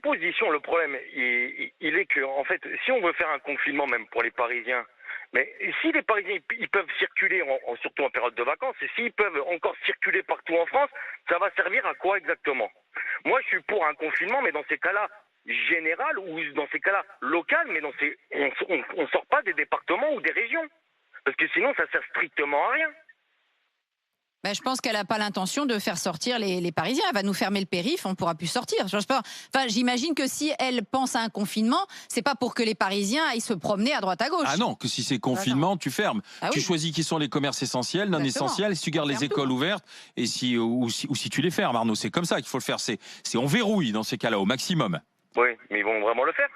l'opposition, le problème, il est que, en fait, si on veut faire un confinement, même pour les Parisiens, mais si les Parisiens, ils peuvent circuler, surtout en période de vacances, et s'ils peuvent encore circuler partout en France, ça va servir à quoi exactement? Moi, je suis pour un confinement, mais dans ces cas-là, général, ou dans ces cas-là, local, mais on sort pas des départements ou des régions. Parce que sinon, ça sert strictement à rien. Ben, je pense qu'elle n'a pas l'intention de faire sortir les Parisiens. Elle va nous fermer le périph', on ne pourra plus sortir. Je pense pas. Enfin, j'imagine que si elle pense à un confinement, c'est pas pour que les Parisiens aillent se promener à droite à gauche. Ah non, que si c'est confinement, tu fermes. Ah Tu oui. choisis qui sont les commerces essentiels, non Exactement. essentiels, si tu gardes On les ferme écoles tout. ouvertes, et si tu les fermes, Arnaud. C'est comme ça qu'il faut le faire. On verrouille dans ces cas-là, au maximum. Oui, mais ils vont vraiment le faire.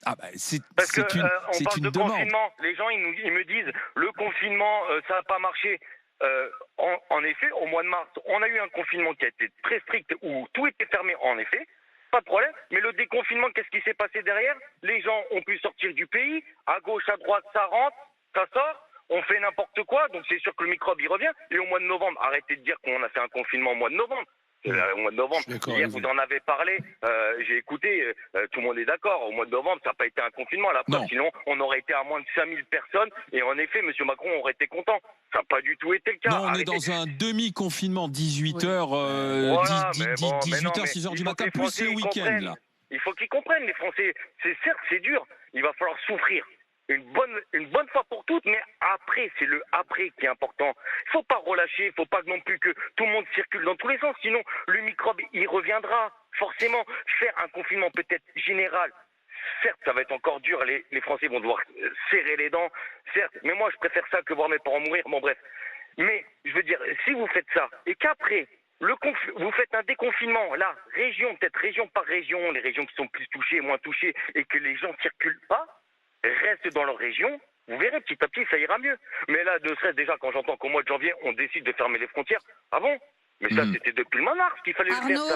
Ah bah, c'est Parce que on c'est parle une de demande. confinement. Les gens, ils me disent, le confinement, ça n'a pas marché. En effet, au mois de mars, on a eu un confinement qui a été très strict, où tout était fermé, en effet. Pas de problème. Mais le déconfinement, qu'est-ce qui s'est passé derrière? Les gens ont pu sortir du pays. À gauche, à droite, ça rentre, ça sort. On fait n'importe quoi. Donc c'est sûr que le microbe, il revient. Et au mois de novembre, arrêtez de dire qu'on a fait un confinement au mois de novembre. Au mois de novembre, hier vous en avez parlé, j'ai écouté, tout le monde est d'accord, au mois de novembre ça n'a pas été un confinement, la preuve, sinon on aurait été à moins de 5000 personnes et en effet M. Macron aurait été content, ça n'a pas du tout été le cas. Non, on Arrêtez. est dans un demi-confinement, 18h, Voilà, mais bon, 18h, 6h du matin, plus le week-end là. Il faut qu'ils comprennent, les Français, certes c'est dur, il va falloir souffrir. Une bonne fois pour toutes, mais après, c'est le après qui est important. Il faut pas relâcher, il faut pas non plus que tout le monde circule dans tous les sens, sinon le microbe, il reviendra, forcément. Faire un confinement peut-être général, certes, ça va être encore dur, les Français vont devoir serrer les dents, certes, mais moi je préfère ça que voir mes parents mourir, bon bref. Mais, je veux dire, si vous faites ça, et qu'après, vous faites un déconfinement, là, peut-être région par région, les régions qui sont plus touchées, moins touchées, et que les gens circulent pas, restent dans leur région, vous verrez, petit à petit, ça ira mieux. Mais là, ne serait-ce déjà quand j'entends qu'au mois de janvier, on décide de fermer les frontières, ah bon? Mais ça, c'était depuis le mois de mars qu'il fallait le faire, ça.